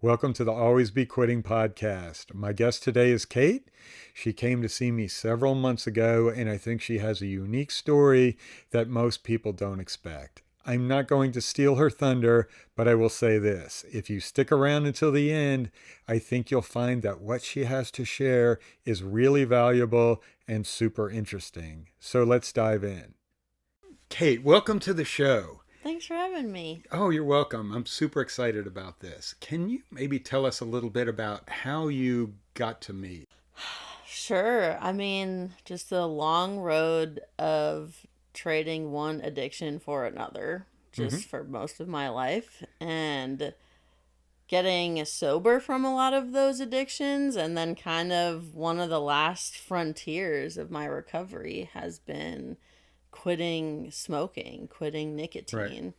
Welcome to the Always Be Quitting podcast. My guest today is Kait. She came to see me several months ago, and I think she has a unique story that most people don't expect. I'm not going to steal her thunder, but I will say this. If you stick around until the end, I think you'll find that what she has to share is really valuable and super interesting. So let's dive in. Kait, welcome to the show. Thanks for having me. Oh, you're welcome. I'm super excited about this. Can you maybe tell us a little bit about how you got to me? Sure. Just a long road of trading one addiction for another, Mm-hmm. just for most of my life, and getting sober from a lot of those addictions. And then, kind of, one of the last frontiers of my recovery has been quitting smoking, quitting Right. nicotine.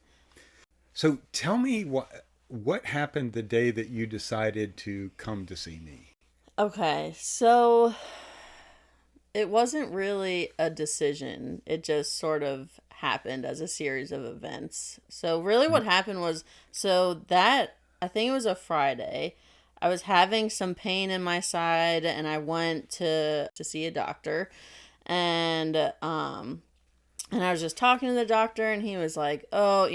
So tell me what happened the day that you decided to come to see me? Okay, so it wasn't really a decision. It just sort of happened as a series of events. So really what happened was I think it was a Friday. I was having some pain in my side and I went to see a doctor and and I was just talking to the doctor and he was like, "Oh,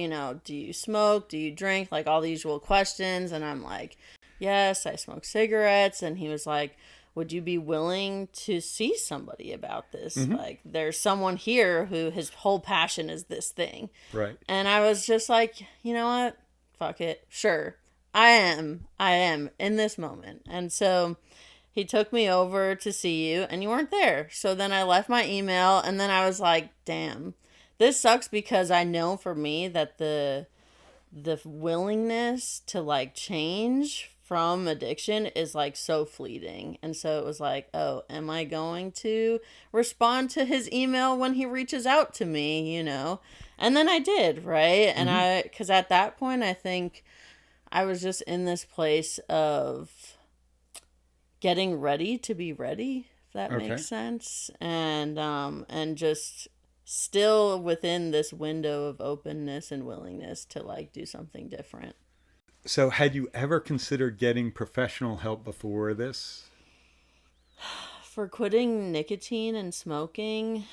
do you smoke? Do you drink?" Like all the usual questions and I'm like, "Yes, I smoke cigarettes." And he was like, "Would you be willing to see somebody about this? Mm-hmm. Like there's someone here who his whole passion is this thing." Right. And I was just like, "You know what? Fuck it. Sure. I am in this moment." And so he took me over to see you and you weren't there. So then I left my email and then I was like, "Damn. This sucks because I know for me that the willingness to like change from addiction is like so fleeting." And so it was like, "Oh, am I going to respond to his email when he reaches out to me?" And then I did, right? And Mm-hmm. cuz at that point I think I was just in this place of getting ready to be ready, if that Okay. makes sense. And just still within this window of openness and willingness to like do something different. So had you ever considered getting professional help before this? For quitting nicotine and smoking,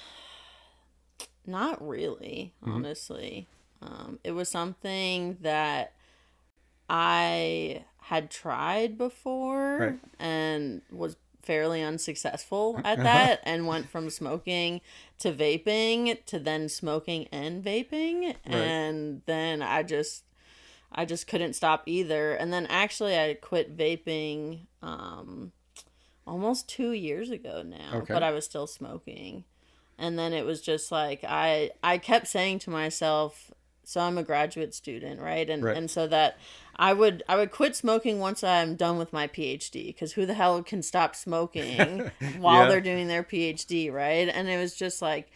not really, Mm-hmm. honestly. It was something that I had tried Right. before and was fairly unsuccessful at Uh-huh. that and went from smoking to vaping to then smoking and vaping Right. and then I just couldn't stop either. And then actually I quit vaping almost 2 years ago now, but Okay. I was still smoking. And then it was just like I kept saying to myself, so I'm a graduate student, right? and Right. and so that I would quit smoking once I'm done with my PhD, because who the hell can stop smoking while Yeah. they're doing their PhD, right? And it was just like,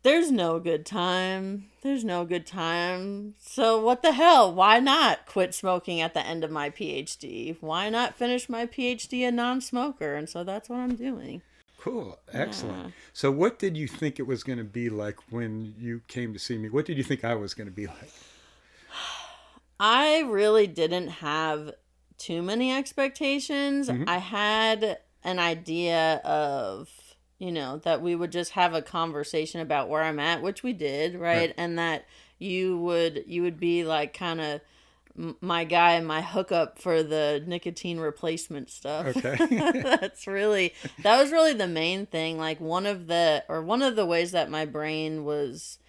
there's no good time. There's no good time. So what the hell? Why not quit smoking at the end of my PhD? Why not finish my PhD a non-smoker? And so that's what I'm doing. Cool. Excellent. Yeah. So what did you think it was going to be like when you came to see me? What did you think I was going to be like? I really didn't have too many expectations. Mm-hmm. I had an idea of, that we would just have a conversation about where I'm at, which we did, Right. right? And that you would be like kind of my guy, my hookup for the nicotine replacement stuff. Okay. That was really the main thing. Like one of the ways that my brain was,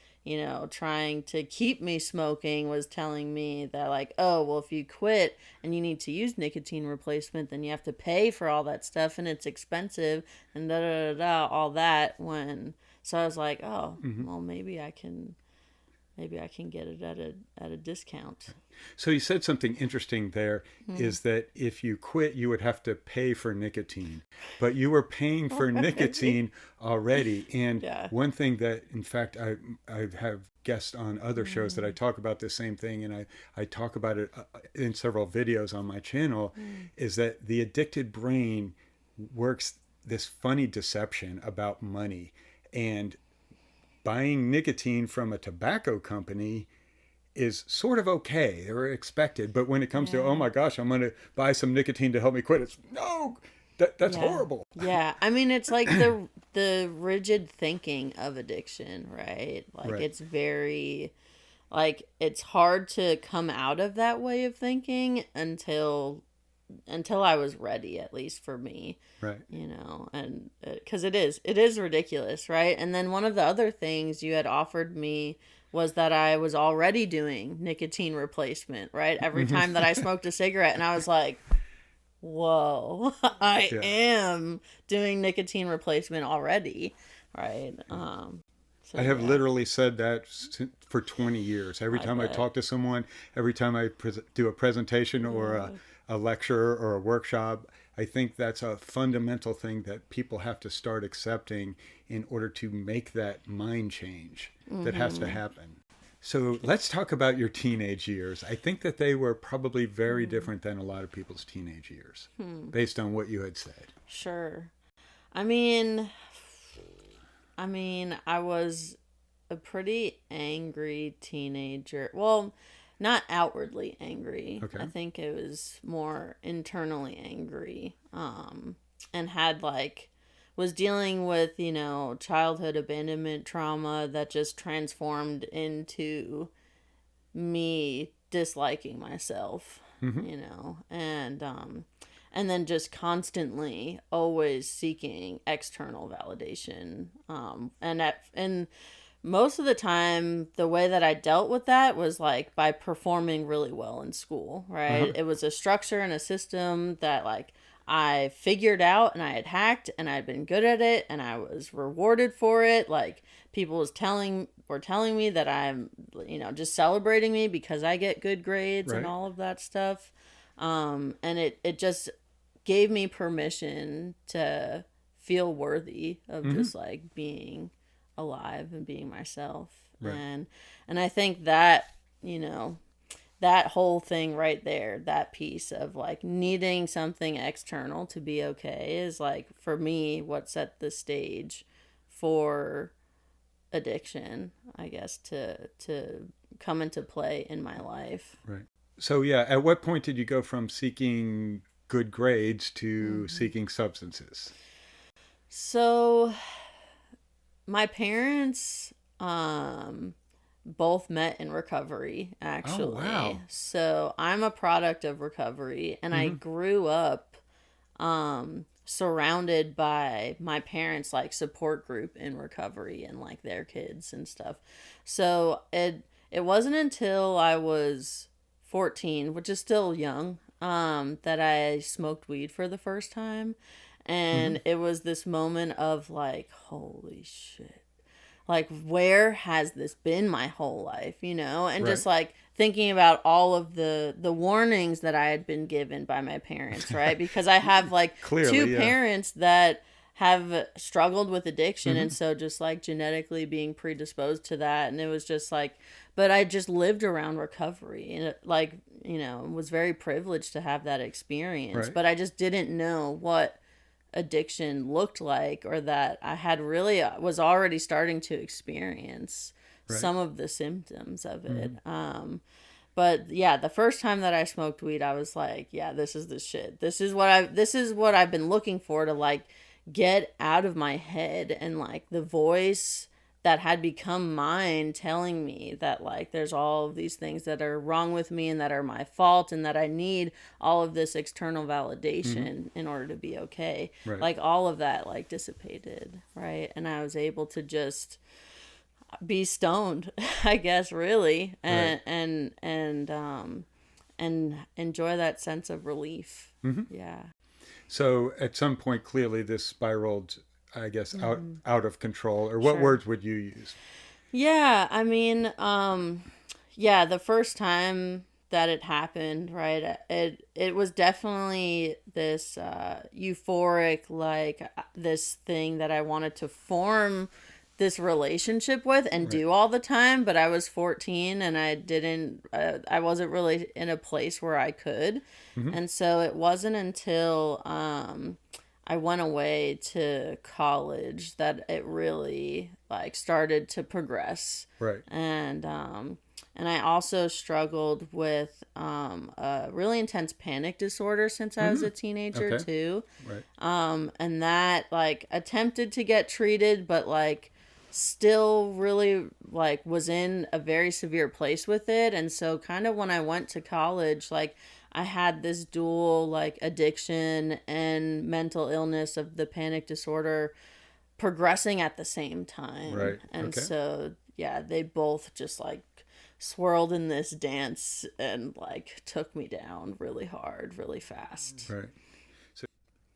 trying to keep me smoking was telling me that, like, oh, well, if you quit and you need to use nicotine replacement, then you have to pay for all that stuff and it's expensive and da da da da, all that. So I was like, oh, Mm-hmm. well, maybe I can get it at a discount. So you said something interesting there Hmm. is that if you quit, you would have to pay for nicotine, but you were paying for Right. nicotine already. And Yeah. one thing that, in fact, I have guests on other shows that I Mm. talk about the same thing, and I talk about it in several videos on my channel, Mm. is that the addicted brain works this funny deception about money. And buying nicotine from a tobacco company is sort of okay or expected. But when it comes to, oh Yeah. my gosh, I'm going to buy some nicotine to help me quit, it's no, that's Yeah. horrible. Yeah. I mean, it's like the rigid thinking of addiction, right? Like Right, it's very like it's hard to come out of that way of thinking until I was ready, at least for me, right. and because it is ridiculous, right? And then one of the other things you had offered me was that I was already doing nicotine replacement, right? Every Hmm. time that I smoked a cigarette, and I was like, whoa, I Yeah. am doing nicotine replacement already, right? So I have yeah, literally said that for 20 years. Every I time I bet. talk to someone, every time I do a presentation or Yeah. a lecture or a workshop, I think that's a fundamental thing that people have to start accepting in order to make that mind change that has to Mm-hmm. happen. So let's talk about your teenage years. I think that they were probably very different than a lot of people's teenage years, Hmm. based on what you had said. Sure. I mean, I was a pretty angry teenager. Well, not outwardly angry. Okay. I think it was more internally angry. And had like was dealing with, childhood abandonment trauma that just transformed into me disliking myself, Hmm. and then just constantly always seeking external validation. And most of the time the way that I dealt with that was like by performing really well in school, right? Uh-huh. It was a structure and a system that like I figured out and I had hacked and I'd been good at it and I was rewarded for it. Like people were telling me that I'm just celebrating me because I get good grades and Right. all of that stuff. And it just gave me permission to feel worthy of Hmm. just like being alive and being myself. Right. And I think that, you know, that whole thing right there, that piece of like needing something external to be okay is like for me what set the stage for addiction, I guess, to come into play in my life. Right. So, yeah, at what point did you go from seeking good grades to Mm-hmm. seeking substances? So my parents both met in recovery, Oh, actually. wow. So I'm a product of recovery, and I Hmm. grew up surrounded by my parents' like support group in recovery and like their kids and stuff. So it wasn't until I was 14, which is still young, that I smoked weed for the first time. Hmm. And it was this moment of like, holy shit, like where has this been my whole life, and Right. just like thinking about all of the warnings that I had been given by my parents, right? Because I have like two Clearly, yeah. parents that have struggled with addiction, and Hmm. so just like genetically being predisposed to that, and it was just like, but I just lived around recovery, and like, was very privileged to have that experience, Right. but I just didn't know what addiction looked like, or that I had really was already starting to experience Right. some of the symptoms of it. Hmm. But yeah, the first time that I smoked weed, I was like, yeah, this is the shit. This is what I've been looking for to like get out of my head, and like the voice that had become mine telling me that like there's all of these things that are wrong with me and that are my fault and that I need all of this external Hmm. validation in order to be okay. Right. Like all of that like dissipated, right? And I was able to just be stoned, I guess, really, Right. and enjoy that sense of relief. Hmm. Yeah. So, at some point, clearly, this spiraled, I guess, Mm-hmm. out of control. Or what Sure. words would you use? Yeah, yeah, the first time that it happened, right? It was definitely this euphoric, like this thing that I wanted to form this relationship with and Right. do all the time, but I was 14 and I wasn't really in a place where I could. Hmm. And so it wasn't until I went away to college that it really like started to progress. Right. And And I also struggled with a really intense panic disorder since I was a teenager Okay. too. Right. And that like attempted to get treated, but like still really like was in a very severe place with it. And so kind of when I went to college, like I had this dual like addiction and mental illness of the panic disorder progressing at the same time. Right. And Okay. so yeah, they both just like swirled in this dance and like took me down really hard, really fast. Right.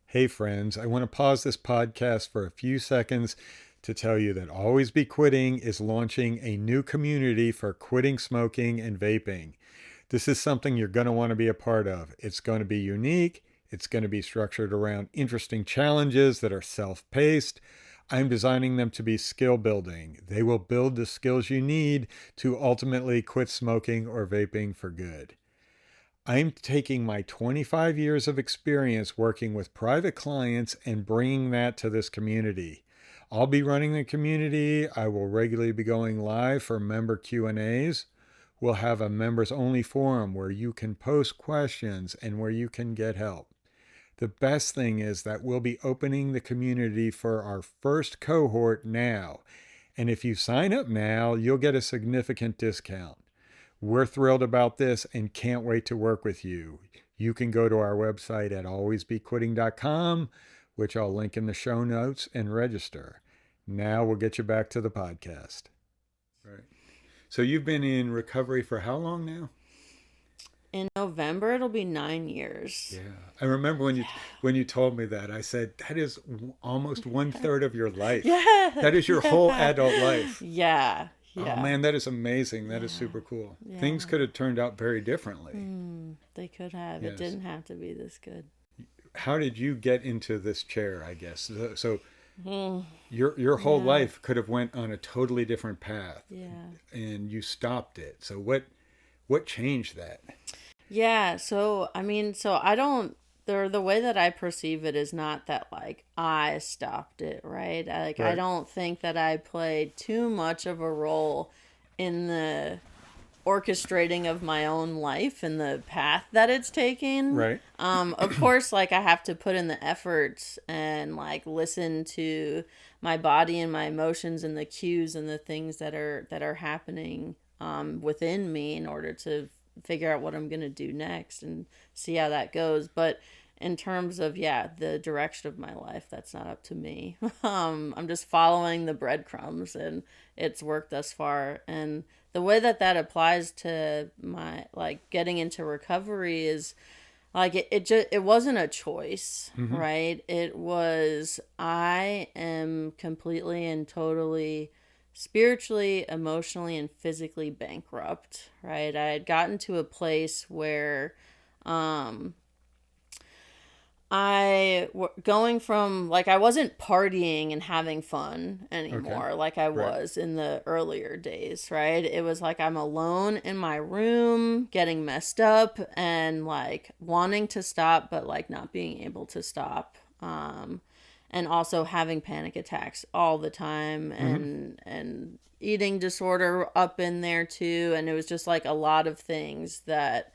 Hey, friends, I want to pause this podcast for a few seconds to tell you that Always Be Quitting is launching a new community for quitting smoking and vaping. This is something you're going to want to be a part of. It's going to be unique. It's going to be structured around interesting challenges that are self paced. I'm designing them to be skill building. They will build the skills you need to ultimately quit smoking or vaping for good. I'm taking my 25 years of experience working with private clients and bringing that to this community. I'll be running the community. I will regularly be going live for member Q&As. We'll have a members only forum where you can post questions and where you can get help. The best thing is that we'll be opening the community for our first cohort now. And if you sign up now, you'll get a significant discount. We're thrilled about this and can't wait to work with you. You can go to our website at alwaysbequitting.com, which I'll link in the show notes, and register. Now we'll get you back to the podcast. Right. So you've been in recovery for how long now? In November, it'll be 9 years. Yeah, I remember when you told me that. I said that is almost 1/3 of your life. Yeah. That is your whole adult life. Yeah. Oh Yeah. man, that is amazing. That is super cool. Yeah. Things could have turned out very differently. They could have. Yes. It didn't have to be this good. How did you get into this chair? I guess so. Your whole life could have went on a totally different path. Yeah. And you stopped it. So what changed that? Yeah, so I mean, so I don't the way that I perceive it is not that like I stopped it, right? I Right. don't think that I played too much of a role in the orchestrating of my own life and the path that it's taking. Right. Of course, like I have to put in the efforts and like listen to my body and my emotions and the cues and the things that are happening within me in order to figure out what I'm going to do next and see how that goes. But in terms of, yeah, the direction of my life, that's not up to me. I'm just following the breadcrumbs and it's worked thus far. And the way that that applies to my, like, getting into recovery is, like, it wasn't a choice, right? It was, I am completely and totally spiritually, emotionally, and physically bankrupt, right? I had gotten to a place where going from like I wasn't partying and having fun anymore like I Right. was in the earlier days, right? It was like I'm alone in my room getting messed up and like wanting to stop but like not being able to stop. And also having panic attacks all the time and eating disorder up in there too, and it was just like a lot of things that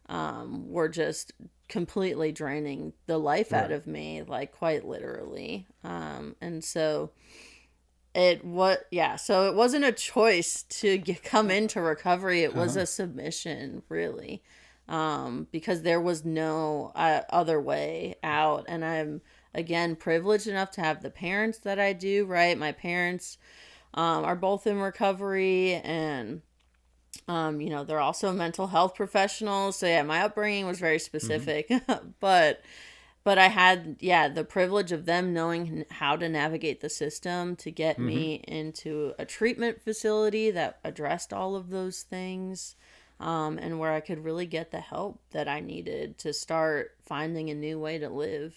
were just completely draining the life out of me, like quite literally. And so so it wasn't a choice to come into recovery. It was a submission, really, because there was no other way out. And I'm, again, privileged enough to have the parents that I do, right? My parents are both in recovery, and they're also mental health professionals. So yeah, my upbringing was very specific, but I had, the privilege of them knowing how to navigate the system to get me into a treatment facility that addressed all of those things, and where I could really get the help that I needed to start finding a new way to live.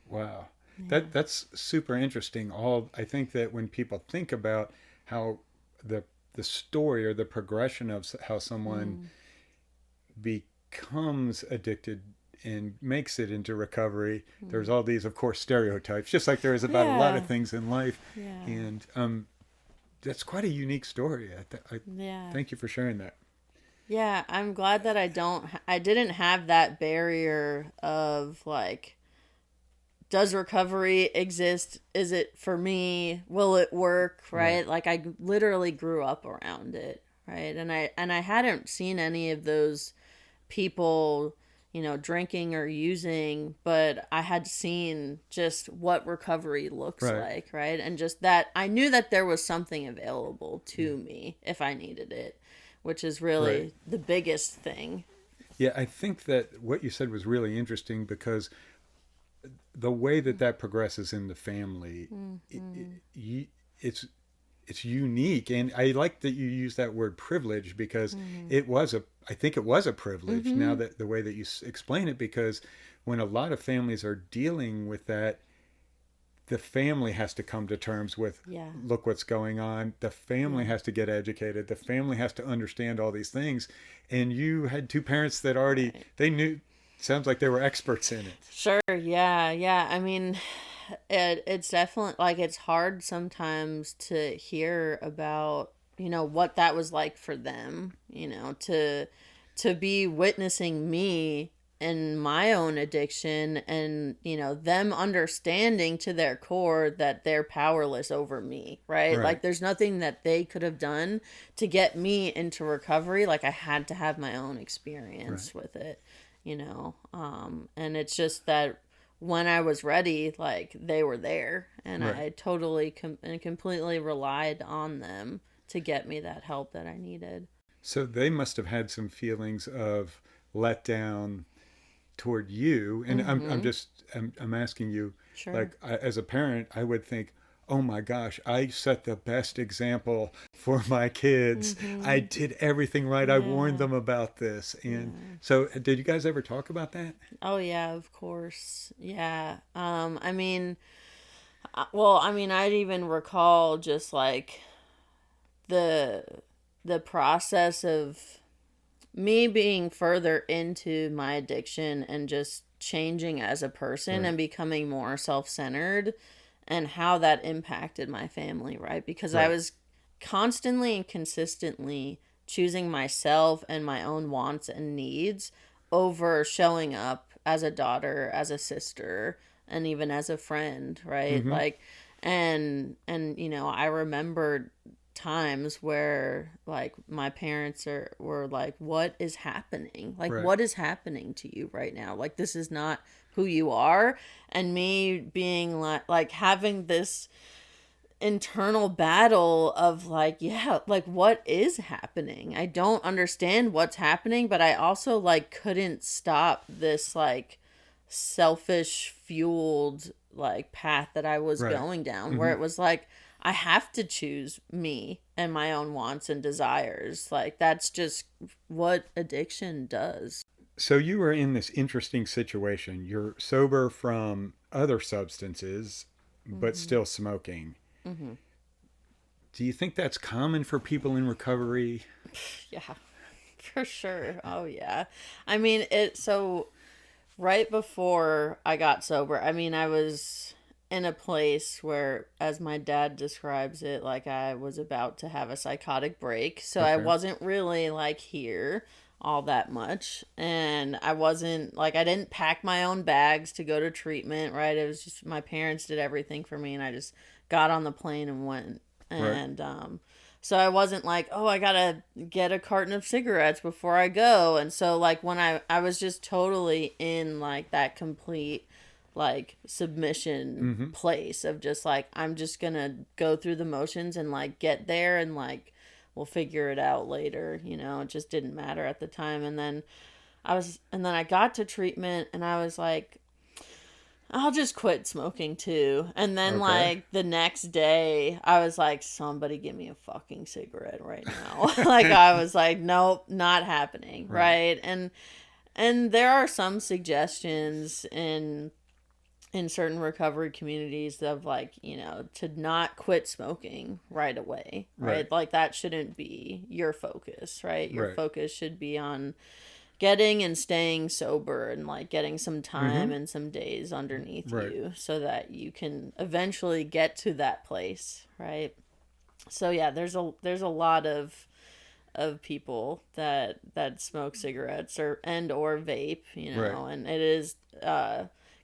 Wow. That's super interesting. I think that when people think about how the story or the progression of how someone becomes addicted and makes it into recovery, there's all these, of course, stereotypes, just like there is about a lot of things in life. Yeah. And that's quite a unique story. I Yeah. thank you for sharing that. Yeah, I'm glad that I didn't have that barrier of like, does recovery exist? Is it for me? Will it work? Right. Right? Like I literally grew up around it, right? And I hadn't seen any of those people, drinking or using, but I had seen just what recovery looks Right. like, right? And just that I knew that there was something available to me if I needed it, which is Right. really the biggest thing. Yeah, I think that what you said was really interesting because the way that that progresses in the family, Mm-hmm. it's it's unique, and I like that you use that word privilege because Mm-hmm. it was a I think it was a privilege now Mm-hmm. that the way that you explain it, because when a lot of families are dealing with that, the family has to come to terms with, Yeah. look what's going on, the family Yeah. has to get educated, the family has to understand all these things, and you had two parents that already Right. they knew, sounds like they were experts in it. Sure. Yeah. Yeah. I mean, it's definitely like it's hard sometimes to hear about, what that was like for them, to be witnessing me and my own addiction and, them understanding to their core that they're powerless over me, right? Right. Like there's nothing that they could have done to get me into recovery. Like I had to have my own Right. experience with it, and it's just that when I was ready, like they were there, and Right. I totally and completely relied on them to get me that help that I needed. So they must have had some feelings of letdown toward you, and I'm Mm-hmm. just I'm asking you, Sure. like as a parent I would think, oh my gosh, I set the best example for my kids, I Mm-hmm. did everything right, I warned Yeah. them about this. And Yeah. so did you guys ever talk about that? Oh yeah, of course. Yeah. I mean, well, I mean, I'd even recall just like the the process of me being further into my addiction and just changing as a person Right. and becoming more self-centered and how that impacted my family, right? Because I Right. was constantly and consistently choosing myself and my own wants and needs over showing up as a daughter, as a sister, and even as a friend, right? Mm-hmm. Like and I remembered times where like my parents were like, what is happening, like Right. what is happening to you right now, like this is not who you are. And me being like having this internal battle of like, yeah, like what is happening, I don't understand what's happening, but I also like couldn't stop this like selfish fueled like path that I was Right. going down, where Mm-hmm. it was like I have to choose me and my own wants and desires. Like that's just what addiction does. So you were in this interesting situation, you're sober from other substances but Mm-hmm. still smoking. Mm-hmm. Do you think that's common for people in recovery? Yeah, for sure. Oh yeah. I mean, it so right before I got sober, I mean, I was in a place where, as my dad describes it, like I was about to have a psychotic break. So I Okay. wasn't really like here all that much. And I wasn't like, I didn't pack my own bags to go to treatment, right? It was just my parents did everything for me, and I just got on the plane and went. Right. And, so I wasn't like, oh, I gotta get a carton of cigarettes before I go. And so like when I was just totally in like that complete like submission Mm-hmm. place of just like I'm just gonna go through the motions and like get there, and like we'll figure it out later. It just didn't matter at the time. And then I got to treatment and I was like, I'll just quit smoking too. And then Okay. like the next day, I was like, somebody give me a fucking cigarette right now. Like I was like, nope, not happening, Right. right? And there are some suggestions in certain recovery communities of like, to not quit smoking right away, Right. right? Like that shouldn't be your focus, right? Your Right. focus should be on getting and staying sober and like getting some time Mm-hmm. and some days underneath Right. you so that you can eventually get to that place, right? So yeah, there's a lot of people that smoke cigarettes or vape, Right. and it is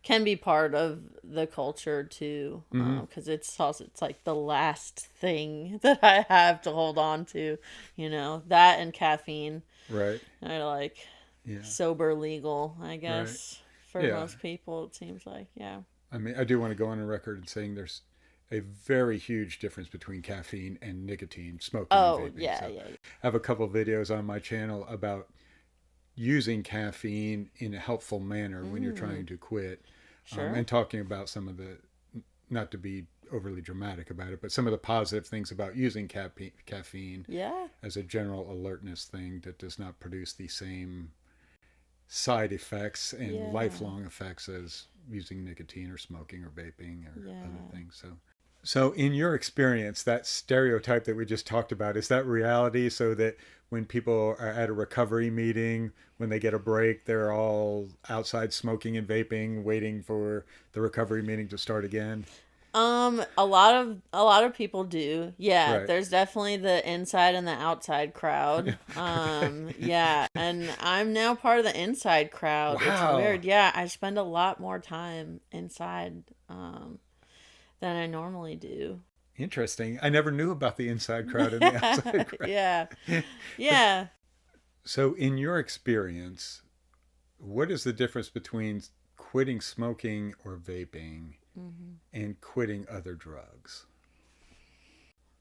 can be part of the culture too, because it's like the last thing that I have to hold on to, that and caffeine Right. are like Yeah. sober legal, I Right. guess, for Yeah. most people. It seems like, yeah. I mean, I do want to go on a record and saying there's a very huge difference between caffeine and nicotine, smoking and Oh vaping. yeah, So yeah, I have a couple of videos on my channel about using caffeine in a helpful manner when you're trying to quit, sure, and talking about some of the, not to be overly dramatic about it, but some of the positive things about using caffeine yeah, as a general alertness thing that does not produce the same side effects and yeah, lifelong effects as using nicotine or smoking or vaping or other yeah. things. So in your experience, that stereotype that we just talked about, is that reality? So that when people are at a recovery meeting, when they get a break, they're all outside smoking and vaping, waiting for the recovery meeting to start again? A lot of people do. Yeah, Right. there's definitely the inside and the outside crowd. Okay. Yeah, and I'm now part of the inside crowd. It's Wow. weird. Yeah, I spend a lot more time inside than I normally do. Interesting. I never knew about the inside crowd and the outside crowd. Yeah. Yeah. So, in your experience, what is the difference between quitting smoking or vaping hmm and quitting other drugs?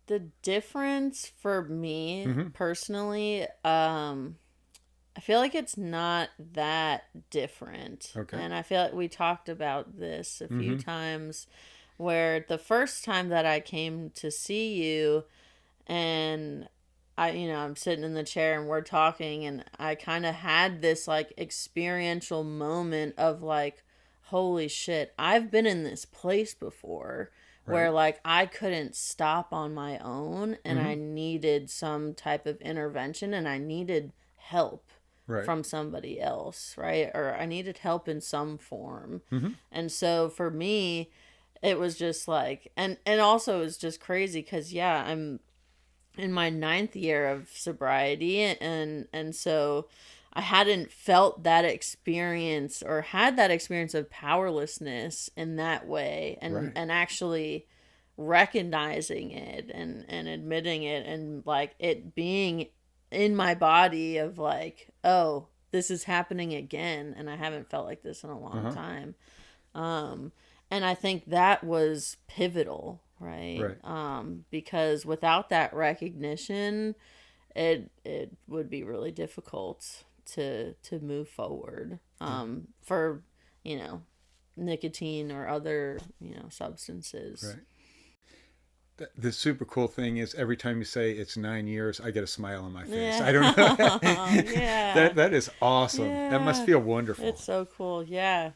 The difference for me Mm-hmm. personally, I feel like it's not that different. Okay. And I feel like we talked about this a few Mm-hmm. times where the first time that I came to see you and I'm sitting in the chair and we're talking and I kind of had this like experiential moment of like, holy shit, I've been in this place before Right. where like I couldn't stop on my own and Mm-hmm. I needed some type of intervention and I needed help Right. from somebody else, right? Or I needed help in some form. Mm-hmm. And so for me, it was just like and also it was just crazy because yeah, I'm in my ninth year of sobriety and so I hadn't felt that experience or had that experience of powerlessness in that way Right. and actually recognizing it and admitting it and like it being in my body of like, oh, this is happening again and I haven't felt like this in a long Uh-huh. time. um and I think that was pivotal, right? Right. Because without that recognition, it would be really difficult to move forward. Yeah. For you know nicotine or other substances. Right. The super cool thing is every time you say it's 9 years, I get a smile on my face. Yeah. I don't know. Yeah. That is awesome. That must Yeah. feel wonderful. It's so cool. Yeah.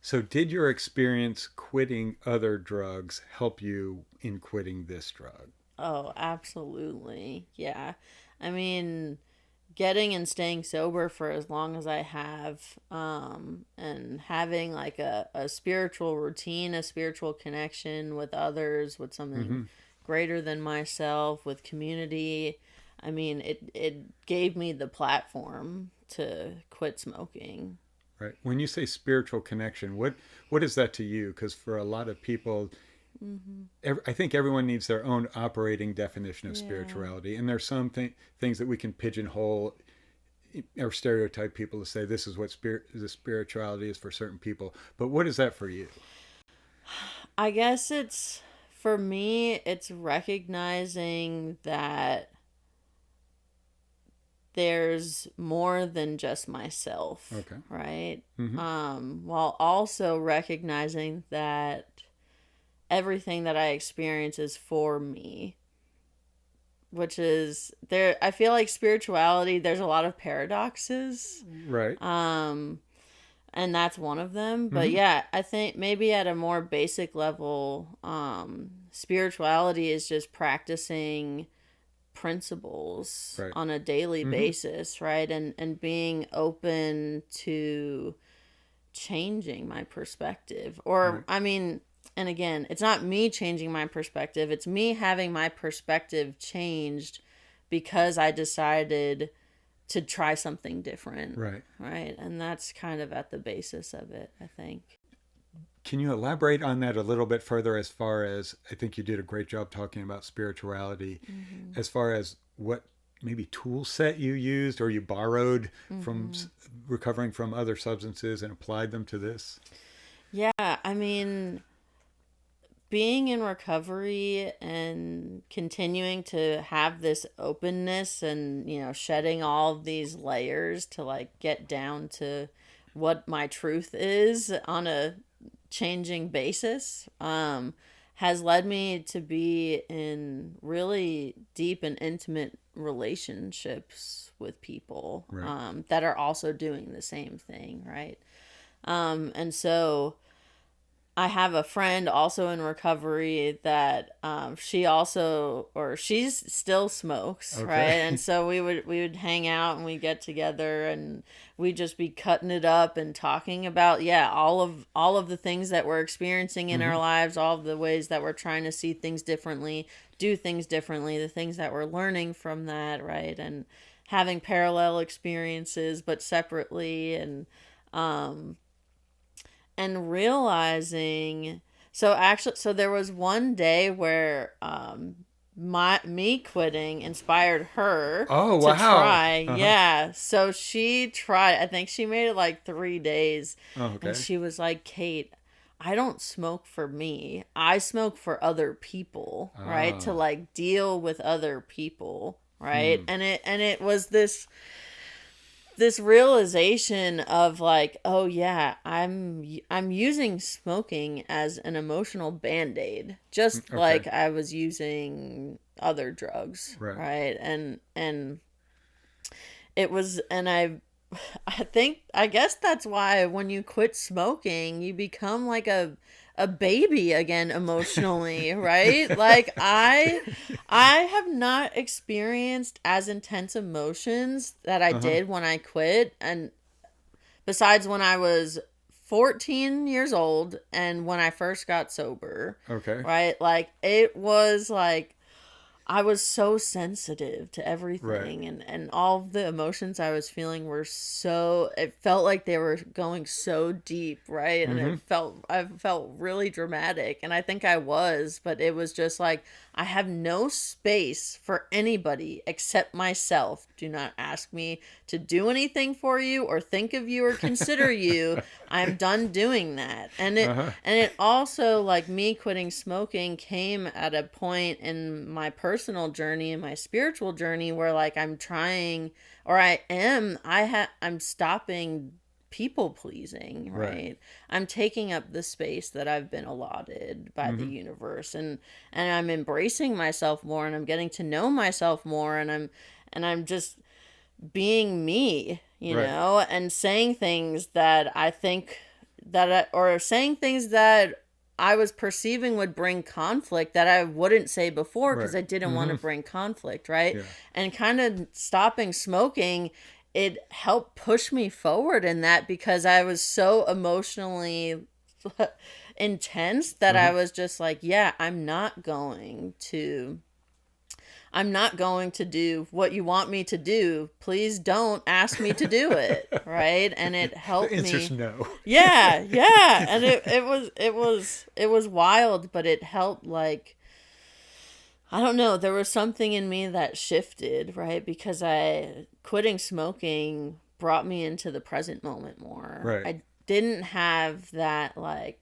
So, did your experience quitting other drugs help you in quitting this drug? Oh, absolutely. Yeah. I mean, getting and staying sober for as long as I have, and having like a spiritual routine, a spiritual connection with others, with something Mm-hmm. greater than myself, with community. I mean, it gave me the platform to quit smoking. Right. When you say spiritual connection, what is that to you? Because for a lot of people, hmm I think everyone needs their own operating definition of Yeah. spirituality, and there's some things that we can pigeonhole or stereotype people to say this is what the spirituality is for certain people. But what is that for you? I guess for me, it's recognizing that there's more than just myself, Okay. right? Mm-hmm. While also recognizing that everything that I experience is for me, which is there. I feel like spirituality, there's a lot of paradoxes. Right. Um, and that's one of them. But Mm-hmm. yeah, I think maybe at a more basic level, spirituality is just practicing principles Right. on a daily Mm-hmm. basis, right? And being open to changing my perspective. Or Right. I mean, and again, it's not me changing my perspective, it's me having my perspective changed because I decided to try something different. Right. Right. And that's kind of at the basis of it, I think. Can you elaborate on that a little bit further as far as, I think you did a great job talking about spirituality, Mm-hmm. as far as what maybe tool set you used or you borrowed from Mm-hmm. recovering from other substances and applied them to this? Yeah. I mean, being in recovery and continuing to have this openness and, shedding all of these layers to like get down to what my truth is on a changing basis, has led me to be in really deep and intimate relationships with people, Right. that are also doing the same thing, right? And so I have a friend also in recovery that, she's still smokes, right? And Okay. so we would hang out and we get together and we'd just be cutting it up and talking about, yeah, all of the things that we're experiencing in our Hmm. lives, all of the ways that we're trying to see things differently, do things differently, the things that we're learning from that, right? And having parallel experiences but separately, and realizing, so there was one day where, my me quitting inspired her Oh, to wow. try. Uh-huh. Yeah, so she tried. I think she made it like 3 days, Oh, and okay. she was like, Kate, I don't smoke for me, I smoke for other people, right? To Ah. like deal with other people, right? Hmm. And it was this realization of like, oh yeah, I'm using smoking as an emotional band-aid, just Okay. like I was using other drugs, Right. right? And it was, and I guess that's why when you quit smoking, you become like a baby again emotionally, right? Like I have not experienced as intense emotions that I Uh-huh. did when I quit, and besides when I was 14 years old and when I first got sober, Okay. right? Like it was like I was so sensitive to Right. everything, and all of the emotions I was feeling were so, it felt like they were going so deep, right? And Mm-hmm. I felt really dramatic, and I think I was, but it was just like I have no space for anybody except myself. Do not ask me to do anything for you or think of you or consider you. I'm done doing that. Uh-huh. And it also, like, me quitting smoking came at a point in my personal journey and my spiritual journey where like I'm trying, or I'm stopping people pleasing, Right. right? I'm taking up the space that I've been allotted by the Mm-hmm. universe, and I'm embracing myself more, and I'm getting to know myself more, and I'm just being me, Right. and saying things that I think or saying things that I was perceiving would bring conflict that I wouldn't say before because Right. I didn't want Mm-hmm. to bring conflict, right? Yeah. And kind of stopping smoking, it helped push me forward in that because I was so emotionally intense that I Uh-huh. was just like, yeah, I'm not going to do what you want me to do. Please don't ask me to do it, right? And it The helped answer's me. no. Yeah, yeah. And it was wild, but it helped, like, I don't know, there was something in me that shifted, right? Because I quitting smoking brought me into the present moment more. Right. I didn't have that like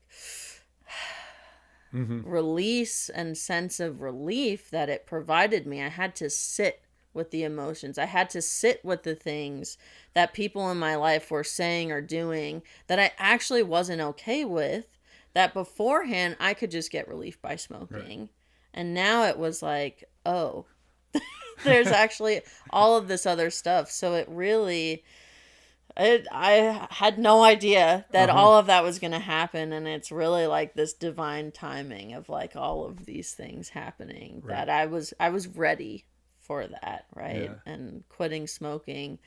Mm-hmm. release and sense of relief that it provided me. I had to sit with the emotions. I had to sit with the things that people in my life were saying or doing that I actually wasn't okay with, that beforehand I could just get relief by Right. smoking. And now it was like, oh, there's actually all of this other stuff. So it really, I had no idea that Uh-huh. all of that was going to happen, and it's really like this divine timing of like all of these things happening Right. that I was ready for that, right? Yeah. And quitting smoking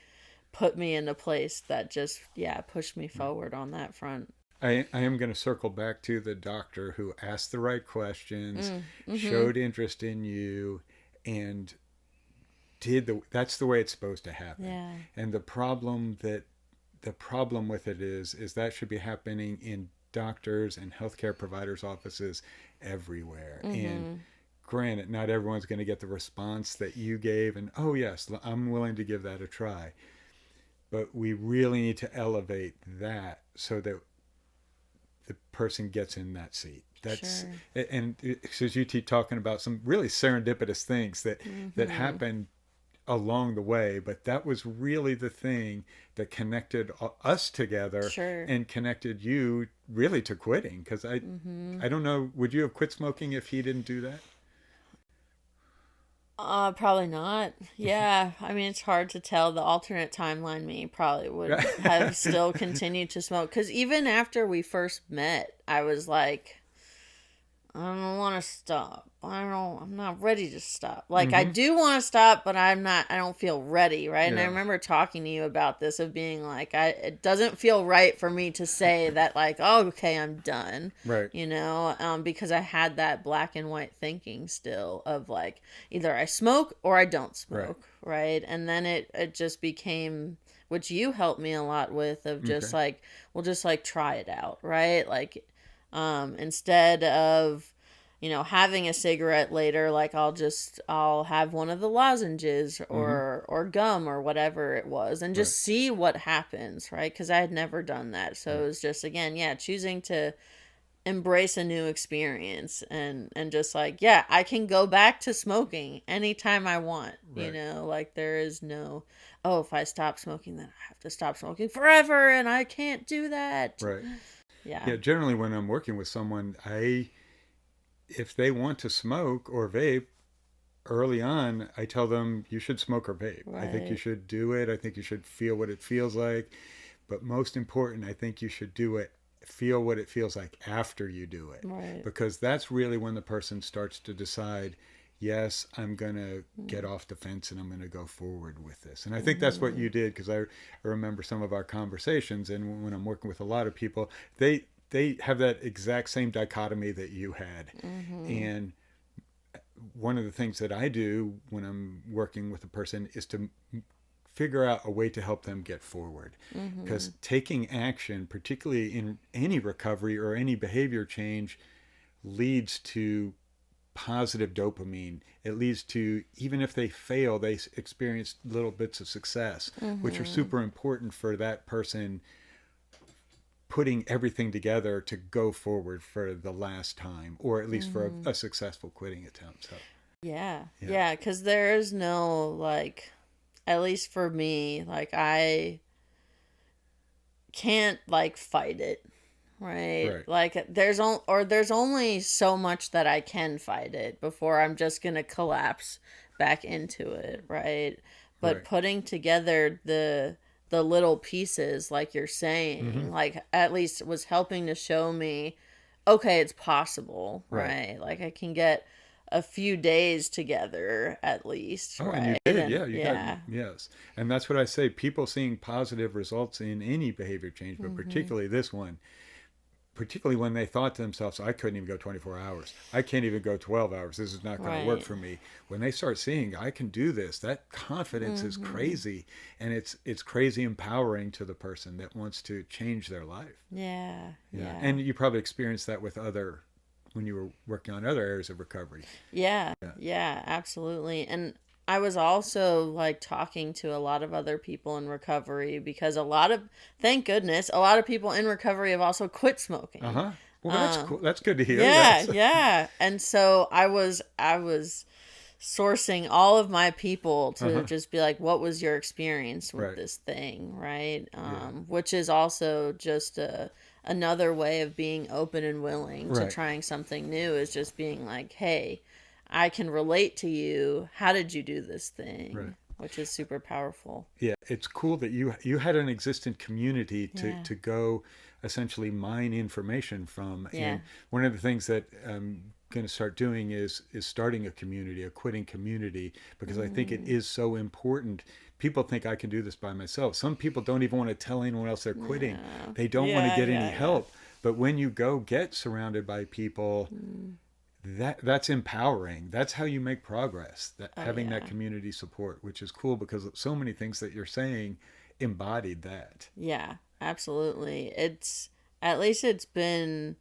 put me in a place that just, yeah, pushed me Right. forward on that front. I am going to circle back to the doctor who asked the right questions, Mm, mhm. showed interest in you, and that's the way it's supposed to happen. Yeah. And the problem with it is that should be happening in doctors and healthcare providers' offices everywhere. And granted, not everyone's going to get the response that you gave, and oh yes, I'm willing to give that a try. But we really need to elevate that so that the person gets in that seat. That's Sure. and because you keep talking about some really serendipitous things that happen along the way, but that was really the thing that connected us together Sure. and connected you really to quitting. Because I don't know, would you have quit smoking if he didn't do that? Probably not. Yeah, I mean, it's hard to tell. The alternate timeline me probably would have still continued to smoke. Because even after we first met, I was like, I don't want to stop. I'm not ready to stop. Like, I do want to stop, but I don't feel ready, right? And I Yeah. remember talking to you about this of being like, it doesn't feel right for me to say that, like, oh, okay, I'm done, Right. because I had that black and white thinking still of like, either I smoke or I don't smoke, right? And then it just became, which you helped me a lot with, of just Okay. like, we'll just like try it out, right? Like, instead of having a cigarette later, like I'll have one of the lozenges or gum or whatever it was, and Right. just see what happens, right? Because I had never done that, so it Right. was just, again, yeah, choosing to embrace a new experience, and just like, yeah, I can go back to smoking anytime I want, Right. like there is no, oh, if I stop smoking, then I have to stop smoking forever, and I can't do that. Right. Yeah. Yeah. Generally, when I'm working with someone, if they want to smoke or vape, early on, I tell them you should smoke or vape. I think you Right. should do it. I think you should feel what it feels like. But most important, I think you should do it, feel what it feels like after you do it. Right. Because that's really when the person starts to decide, yes, I'm going to get off the fence and I'm going to go forward with this. And I think that's what you did, because I remember some of our conversations. And when I'm working with a lot of people, they have that exact same dichotomy that you had. And one of the things that I do when I'm working with a person is to figure out a way to help them get forward. Because taking action, particularly in any recovery or any behavior change, leads to positive dopamine. It leads to, even if they fail, they experience little bits of success, which are super important for that person putting everything together to go forward for the last time, or at least for a successful quitting attempt. So, Yeah. yeah. Yeah, because there is no, like, at least for me, like, I can't, like, fight it, right? Right. Like, there's only so much that I can fight it before I'm just gonna collapse back into it, right? But Right. putting together the little pieces, like you're saying, like, at least was helping to show me, okay, it's possible, Right. right? Like, I can get a few days together at least, Oh, and you right? did. And Yeah, you got, yeah. yes. And that's what I say. People seeing positive results in any behavior change, but particularly this one, particularly when they thought to themselves, I couldn't even go 24 hours. I can't even go 12 hours. This is not going to work Right. for me. When they start seeing, I can do this, that confidence is crazy. And it's crazy empowering to the person that wants to change their life. Yeah. Yeah. And you probably experienced that when you were working on other areas of recovery. Yeah, Yeah. yeah, absolutely. And I was also like talking to a lot of other people in recovery, because thank goodness, a lot of people in recovery have also quit smoking. Uh-huh. Well, that's cool. That's good to hear. Yeah, Yes. yeah. And so I was sourcing all of my people to Uh-huh. just be like, what was your experience with Right. this thing, right? Yeah. Which is also just another way of being open and willing to Right. trying something new, is just being like, hey, I can relate to you. How did you do this thing? Right. Which is super powerful. Yeah, it's cool that you had an existent community Yeah. to go essentially mine information from. Yeah. And one of the things that I'm going to start doing is starting a community, a quitting community, because I think it is so important. People think I can do this by myself. Some people don't even want to tell anyone else they're quitting. They don't want to Yeah, get any yeah, yeah. help. But when you go get surrounded by people that's empowering. That's how you make progress. That Oh having that yeah. community support, which is cool because so many things that you're saying embodied that. Yeah, absolutely. It's at least it's been,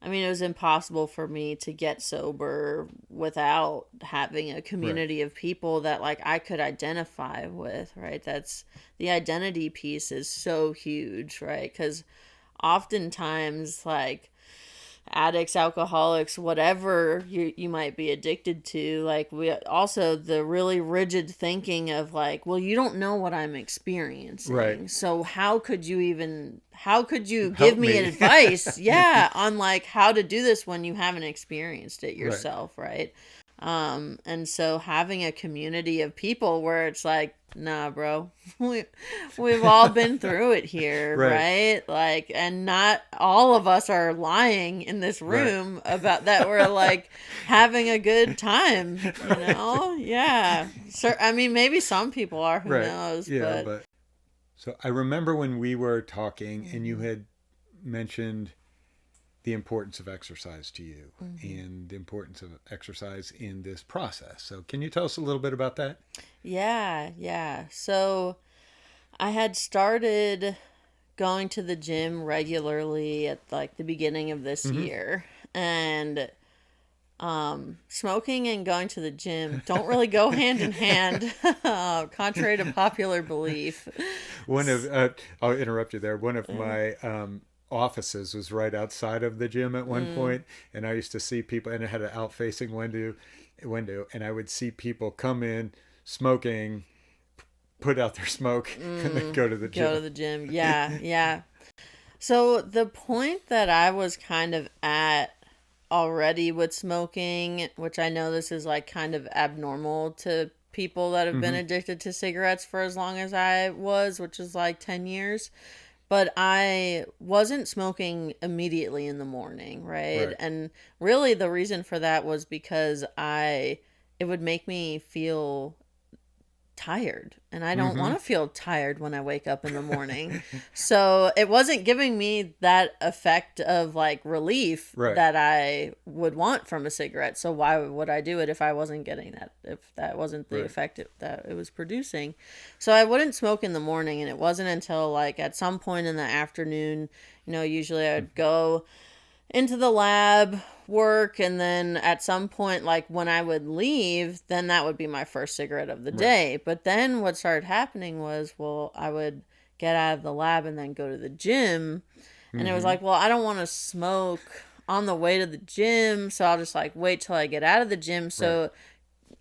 I mean, it was impossible for me to get sober without having a Right. community of people that like I could identify with, right? That's the identity piece is so huge, right? Cuz oftentimes like addicts, alcoholics, whatever you might be addicted to, like we also the really rigid thinking of like, well, you don't know what I'm Right. experiencing. So how could you give Help me me. advice? Yeah, on like how to do this when you haven't experienced it Right. yourself, right? And so having a community of people where it's like, nah, bro, we, we've all been through it here, Right. right? Like, and not all of us are lying in this Right. room about that we're like having a good time, you Right. know? Yeah. So, I mean, maybe some people are, who Right. knows, Yeah, but. but so I remember when we were talking and you Mhm, had mentioned the importance of exercise to you mhm. and the importance of exercise in this process. So, can you tell us a little bit about that? Yeah, yeah. So I had started going to the gym regularly at like the beginning of this Mm-hmm. year. And smoking and going to the gym don't really go hand in hand, contrary to popular belief. One of I'll interrupt you there. One of my offices was right outside of the gym at one Mm, point, and I used to see people, and it had an out-facing window, and I would see people come in smoking, put out their smoke, and then go to the go to gym. the gym. Yeah, yeah. So the point that I was kind of at already with smoking, which I know this is like kind of abnormal to people that have been Mm-hmm. addicted to cigarettes for as long as I was, which is like 10 years. But I wasn't smoking immediately in the morning, right? Right. And really the reason for that was because it would make me feel tired, and I don't Mm-hmm. want to feel tired when I wake up in the morning. So it wasn't giving me that effect of like relief Right. that I would want from a cigarette. So why would I do it if I wasn't getting that, if that wasn't the Right. effect that it was producing? So I wouldn't smoke in the morning, and it wasn't until like at some point in the afternoon, usually I'd go into the lab, work, and then at some point, like when I would leave, then that would be my first cigarette of the Right. day. But then what started happening was, well, I would get out of the lab and then go to the gym, and it was Mm-hmm. like, well, I don't want to smoke on the way to the gym, so I'll just like wait till I get out of the gym. Right. So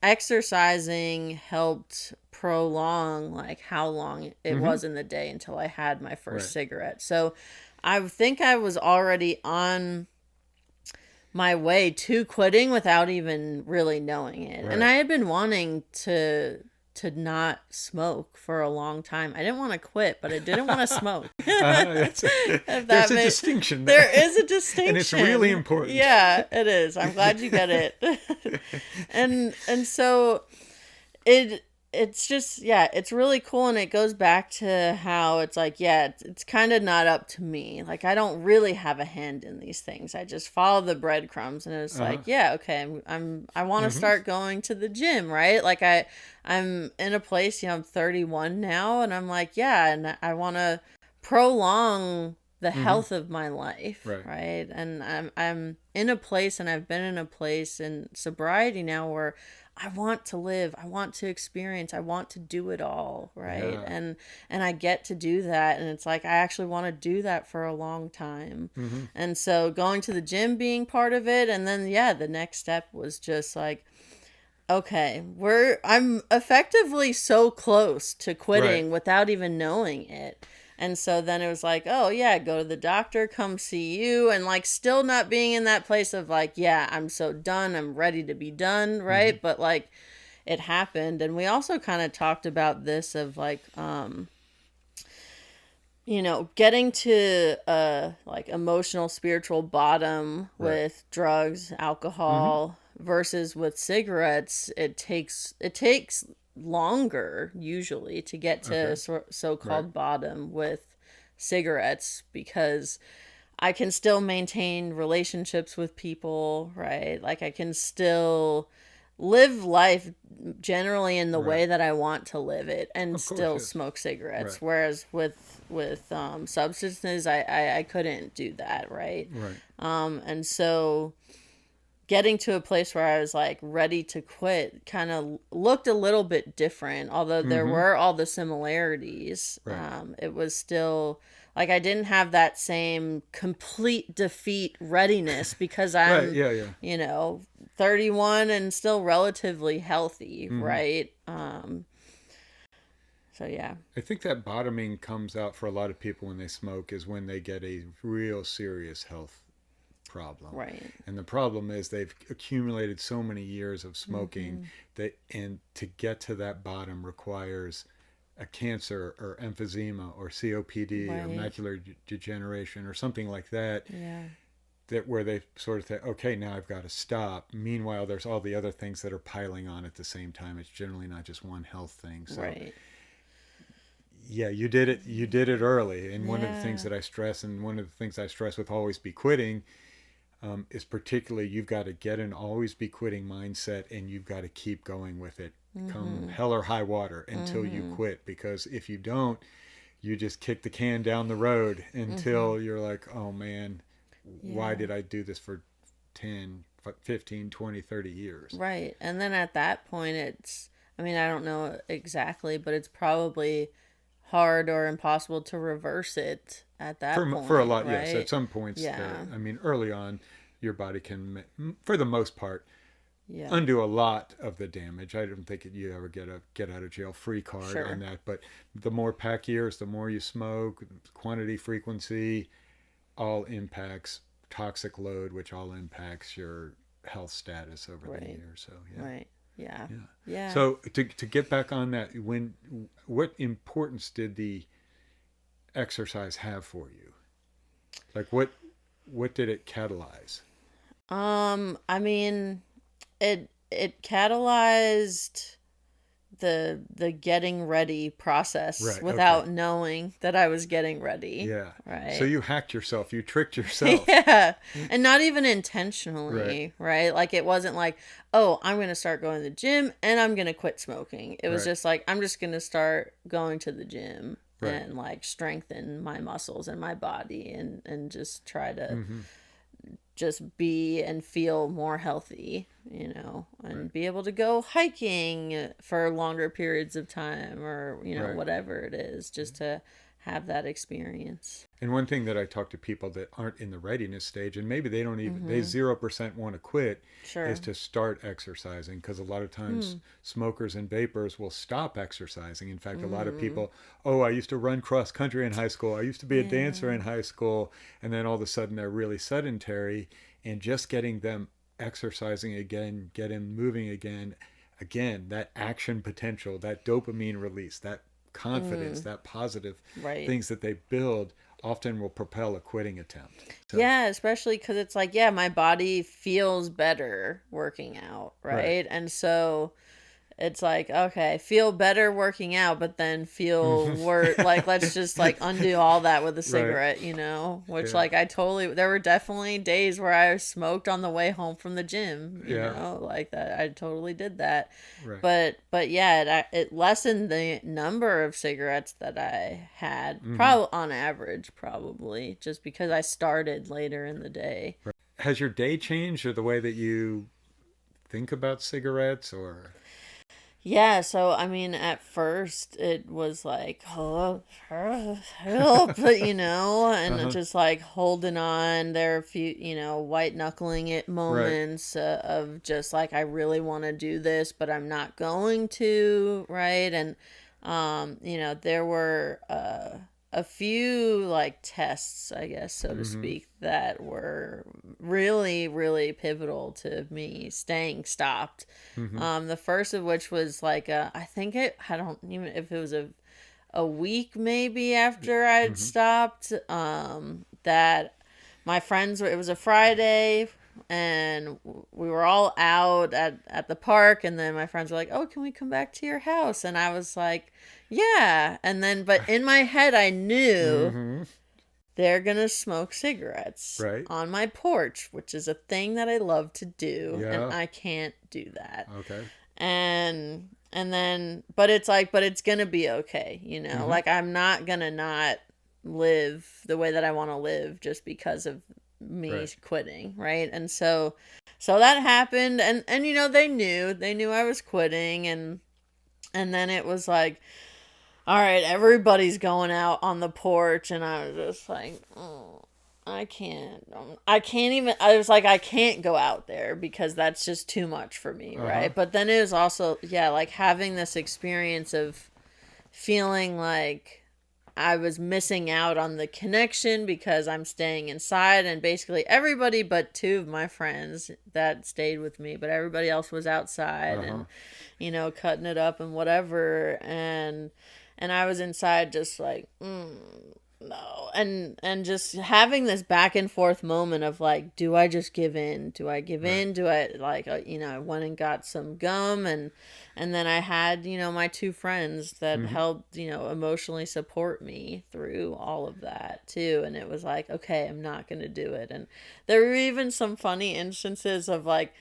exercising helped prolong like how long it Mm-hmm. was in the day until I had my first Right. cigarette. So I think I was already on my way to quitting without even really knowing it. And Right. I had been wanting to not smoke for a long time. I didn't want to quit, but I didn't want to smoke. If There's that a made distinction There there, is a and it's really distinction. important. Yeah, it is. I'm glad you get it. And so it's just, yeah, it's really cool, and it goes back to how it's like, yeah, it's kind of not up to me, like I don't really have a hand in these things. I just follow the breadcrumbs, and it's like, Uh-huh. yeah, okay, I want to Mm-hmm. start going to the gym, right? Like I'm in a place, I'm 31 now, and I'm like, yeah, and I want to prolong the Mm-hmm. health of my life, Right. right? And I'm in a place, and I've been in a place in sobriety now where I want to live, I want to experience, I want to do it all, right? Yeah. And I get to do that, and it's like I actually want to do that for a long time. Mm-hmm. And so going to the gym being part of it, and then yeah, the next step was just like, okay, I'm effectively so close to Right. quitting without even knowing it. And so then it was like, oh yeah, go to the doctor, come see you, and like still not being in that place of like, yeah, I'm so done, I'm ready to be done, Mm-hmm. right? But like it happened. And we also kind of talked about this of like getting to like emotional spiritual bottom Right. with drugs, Mm-hmm. alcohol versus with cigarettes. It takes longer usually to get to Okay. Right. so-called bottom with cigarettes, because I can still maintain relationships with people, right? Like I can still live life generally in the Right. way that I want to live it and Of course, still yes. smoke cigarettes. Right. Whereas with substances, I couldn't do that, right? Right. And so getting to a place where I was like ready to quit kind of looked a little bit different, although there Mm-hmm. were all the similarities. Right. It was still like I didn't have that same complete defeat readiness because Right. I'm, Yeah. Yeah. 31 and still relatively healthy, Mm-hmm. right? So yeah. I think that bottoming comes out for a lot of people when they smoke is when they get a real serious health problem. Right. And the problem is they've accumulated so many years of smoking Mm-hmm. that, and to get to that bottom requires a cancer or emphysema or COPD or Right. macular degeneration or something like that, Yeah. that where they sort of think, okay, now I've got to stop. Meanwhile, there's all the other things that are piling on at the same time. It's generally not just one health thing. So Right. yeah, you did it. You did it early. And one of the things Yeah. that I stress, and one of the things I stress with always be quitting, is particularly you've got to get an always be quitting mindset, and you've got to keep going with it, come Mm-hmm. hell or high water, until you Mm-hmm. quit. Because if you don't, you just kick the can down the road Mm-hmm. until you're like, oh man, why Yeah. did I do this for 10, 15, 20, 30 years? Right. And then at that point, I mean, I don't know exactly, but it's probably hard or impossible to reverse it at that For a point, lot, yes. At right? some points, Yeah. I mean, early on, your body can, for the most part, Yeah. undo a lot of the damage. I don't think you ever get a get out of jail free card on Sure. that. But the more pack years, the more you smoke, quantity, frequency, all impacts toxic load, which all impacts your health status over the Right. years. So yeah, Right. Yeah. yeah. Yeah. So to get back on that, when what importance did the exercise have for you? Like what did it catalyze? I mean, it catalyzed the getting ready process Right. Okay. without knowing that I was getting ready, Yeah. So right? you hacked yourself. You tricked yourself. Yeah. And not even Right. intentionally, right? Like it wasn't like, oh, I'm going to start going to the gym and I'm going to quit smoking. It was Right. just like, I'm just going to start going to the gym Right. and like strengthen my muscles and my body and just try to Mm-hmm. just be and feel more healthy, Right. and be able to go hiking for longer periods of time or, Right. whatever it is, just to have that experience. And one thing that I talk to people that aren't in the readiness stage, and maybe they don't even, they Mm-hmm. 0% want to quit, is Sure. to start exercising. Because a lot of times Hmm. smokers and vapors will stop exercising. In fact, a lot of Mm. people, oh, I used to run cross country in high school. I used to be a dancer Yeah. in high school. And then all of a sudden they're really sedentary. And just getting them exercising again, getting moving again, that action potential, that dopamine release, that confidence, Mm. that positive Right. things that they build often will propel a quitting attempt. So, Yeah, especially because it's like, yeah, my body feels better working out, right. right? And so it's like, okay, feel better working out, but then feel like let's just like undo all that with a Right. cigarette, which Yeah. like there were definitely days where I smoked on the way home from the gym, Yeah. like that. I totally did that. Right. But yeah, it lessened the number of cigarettes that I had, Hmm. probably on average, probably just because I started later in the day. Right. Has your day changed or the way that you think about cigarettes or? Yeah, so I mean, at first it was like, oh, help, and Uh-huh. just like holding on. There are a few, white knuckling it Right. moments of just like, I really want to do this, but I'm not going to, right? And, there were a few like tests, I guess, so to Hmm. speak, that were really, really pivotal to me staying stopped. Hmm. The first of which was like I don't even if it was a week maybe after I'd Hmm. stopped. That my friends were. It was a Friday, and we were all out at the park, and then my friends were like, "Oh, can we come back to your house?" And I was like, "Yeah." And then, but in my head, I knew Hmm. they're going to smoke cigarettes Right. on my porch, which is a thing that I love to do. Yeah. And I can't do that. Okay. And then, but it's like, but it's going to be okay. You know, Mm-hmm. like I'm not going to not live the way that I want to live just because of me Right. quitting. Right. And so that happened. And, you know, they knew I was quitting. And then it was like, all right, everybody's going out on the porch, and I was just like, oh, I can't even, I was like, I can't go out there because that's just too much for me, right? But then it was also, yeah, like having this experience of feeling like I was missing out on the connection because I'm staying inside, and basically everybody but two of my friends that stayed with me, but everybody else was outside and, you know, cutting it up and whatever. And I was inside just like, no. And just having this back and forth moment of like, do I just give in? Do I give in? Do I like, you know, I went and got some gum, and then I had, you know, my two friends that helped, you know, emotionally support me through all of that too. And it was like, okay, I'm not going to do it. And there were even some funny instances of like,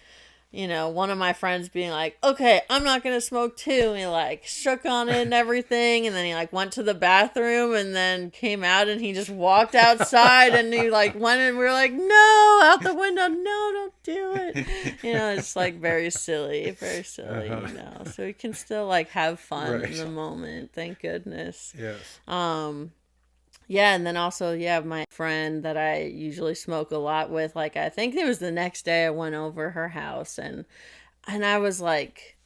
you know, one of my friends being like, okay, I'm not going to smoke too. And he like shook on it and everything. And then he like went to the bathroom and then came out and he just walked outside and he like went and we were like, no, out the window. No, don't do it. You know, it's like very silly, you know, so we can still like have fun in the moment. Thank goodness. Yes. Yeah, and then also, yeah, my friend that I usually smoke a lot with, like I think it was the next day I went over her house and I was like,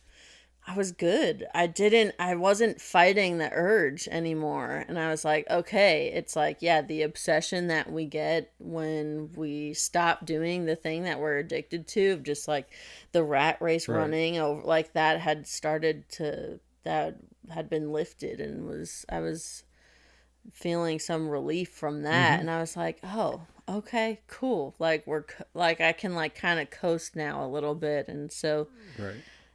I was good. I wasn't fighting the urge anymore. And I was like, okay, it's like, yeah, the obsession that we get when we stop doing the thing that we're addicted to, of just like the rat race running over, like that had been lifted, and I was feeling some relief from that. And I was like, oh, okay, cool, like like I can like kind of coast now a little bit. And so,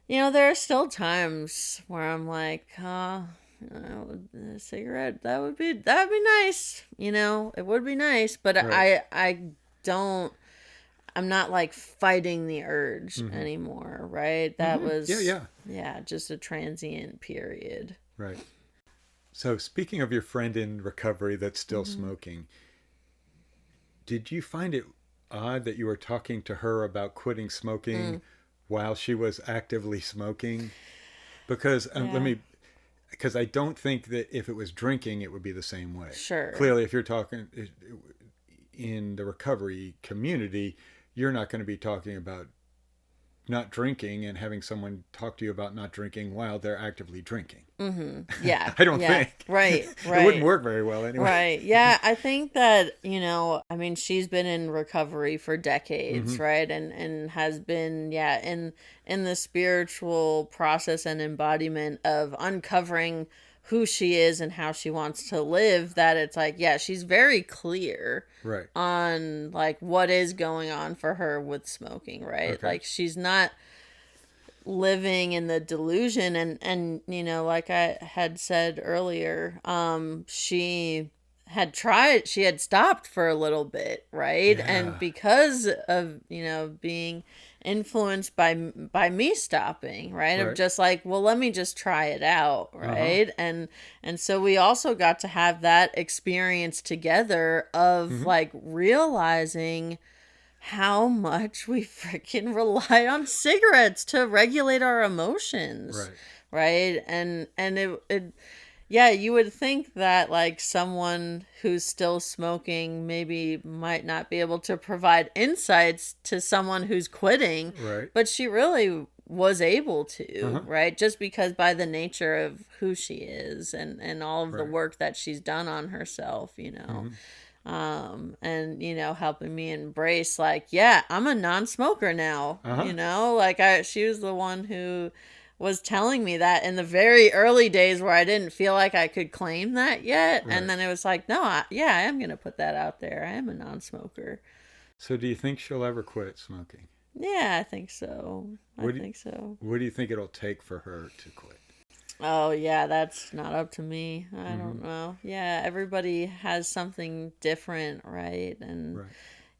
you know, there are still times where I'm like, you know, a cigarette, that'd be nice, you know, it would be nice, but I don't, I'm not like fighting the urge anymore, right? That was yeah, just a transient period. Right. So, speaking of your friend in recovery that's still smoking, did you find it odd that you were talking to her about quitting smoking while she was actively smoking? Because because I don't think that if it was drinking, it would be the same way. Sure. Clearly, if you're talking in the recovery community, you're not going to be talking about not drinking and having someone talk to you about not drinking while they're actively drinking. Yeah. I don't think. Right. It wouldn't work very well anyway. Right. Yeah. I think that, you know, I mean, she's been in recovery for decades, right? And has been, yeah, in the spiritual process and embodiment of uncovering who she is and how she wants to live, that it's like, yeah, she's very clear on like what is going on for her with smoking, right? Okay. Like she's not living in the delusion, and you know, like I had said earlier, she had stopped for a little bit, right? And because of, you know, being influenced by me stopping, right, of just like, well, let me just try it out, right? And so we also got to have that experience together of like realizing how much we freaking rely on cigarettes to regulate our emotions, right? And it yeah, you would think that like someone who's still smoking maybe might not be able to provide insights to someone who's quitting, but she really was able to, right? Just because by the nature of who she is and all of the work that she's done on herself, you know. And, you know, helping me embrace like, yeah, I'm a non-smoker now, you know, like she was the one who was telling me that in the very early days where I didn't feel like I could claim that yet. And then it was like, no, I am going to put that out there. I am a non-smoker. So do you think she'll ever quit smoking? Yeah, I think so. I think so. What do you think it'll take for her to quit? Oh, yeah, that's not up to me. I Hmm. don't know. Yeah, everybody has something different, right? And, Right.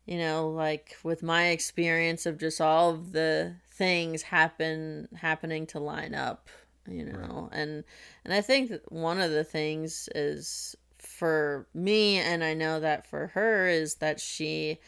like with my experience of just all of the things happening to line up, Right. and I think that one of the things is for me, and I know that for her, is that she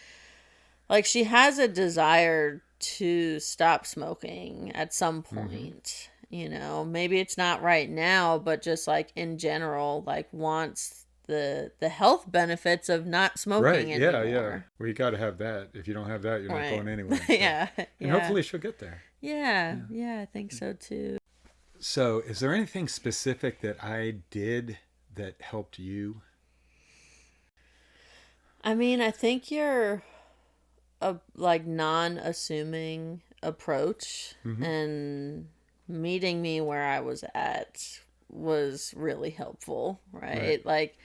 has a desire to stop smoking at some Hmm. point. Maybe it's not right now, but just like in general, like wants the health benefits of not Right. smoking Yeah. Yeah. anymore. Well, you got to have that. If you don't have that, you're not Right. going anywhere. So, Yeah. and Yeah. hopefully she'll get there. Yeah. Yeah. Yeah, I think so too. So, is there anything specific that I did that helped you? I mean, I think you're a like non-assuming approach, Hmm. and meeting me where I was at was really helpful, Right. right? Like,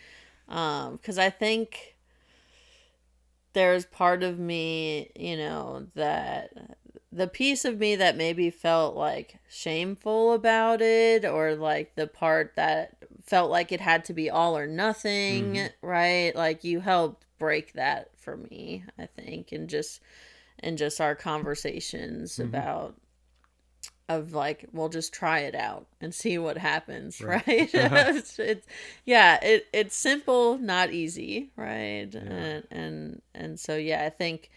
because I think there's part of me, that the piece of me that maybe felt like shameful about it, or like the part that felt like it had to be all or Hmm. nothing, right? Like you helped break that for me, I think, and just our conversations Hmm. about of like, we'll just try it out and see what happens, right? Right. Yeah, it's simple, not easy, right? Yeah. And so yeah, I think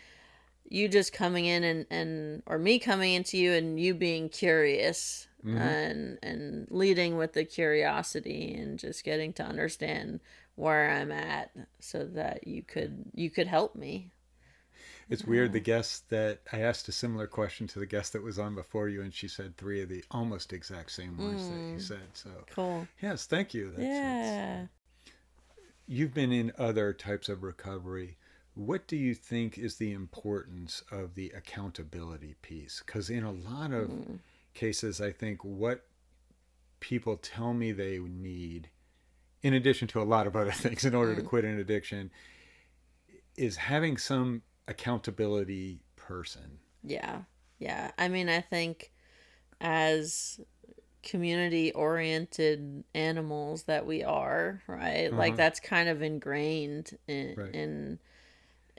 you just coming in, and or me coming into you and you being curious, Hmm. and leading with the curiosity and just getting to understand where I'm at, so that you could help me. It's weird. The Yeah. guest that I asked a similar question to the guest that was on before you, and she said three of the almost exact same words that you Mm, said. So, cool. yes, thank you. That's it's. Yeah. You've been in other types of recovery. What do you think is the importance of the accountability piece? Because in a lot of Mm, cases, I think what people tell me they need, in addition to a lot of other things, in order to mm. quit an addiction, is having some accountability person. Yeah. Yeah. I mean, I think as community oriented animals that we are, right? Uh Like huh. that's kind of ingrained in Right. in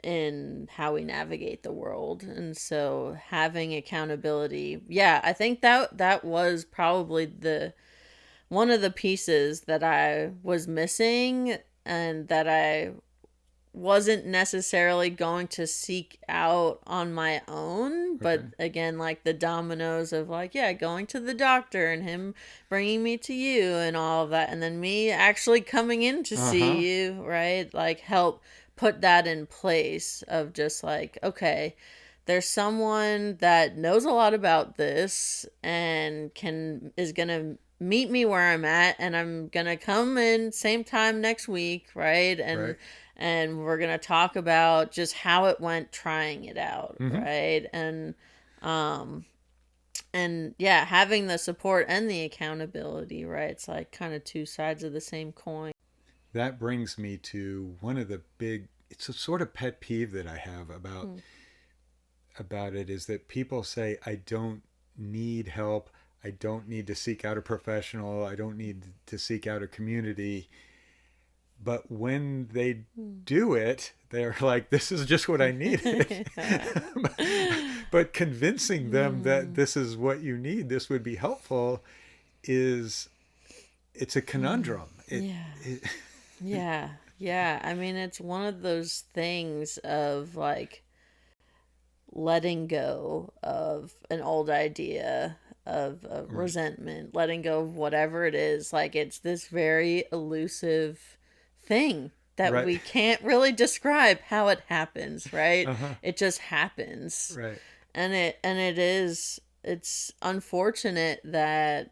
in how we navigate the world. And so having accountability, yeah, I think that was probably the one of the pieces that I was missing, and that I wasn't necessarily going to seek out on my own. But Okay. again, like the dominoes of like, yeah, going to the doctor and him bringing me to you and all of that, and then me actually coming in to Uh huh. see you, right? Like help put that in place of just like, okay, there's someone that knows a lot about this and is gonna meet me where I'm at, and I'm gonna come in same time next week, right? and Right. and we're gonna talk about just how it went trying it out, Mm-hmm. right? Um and yeah, having the support and the accountability, right? It's like kind of two sides of the same coin. That brings me to one of the big. It's a sort of pet peeve that I have Hmm. about it is that people say I don't need help. I don't need to seek out a professional. I don't need to seek out a community. But when they do it, they're like, this is just what I needed. But convincing them that Hmm. this is what you need, this would be helpful, is it's a Hmm. conundrum. Yeah. It Yeah. Yeah. I mean, it's one of those things of like letting go of an old idea of right, resentment, letting go of whatever it is. Like it's this very elusive thing that right, we can't really describe how it happens, right? uh huh, It just happens. right, It's unfortunate that,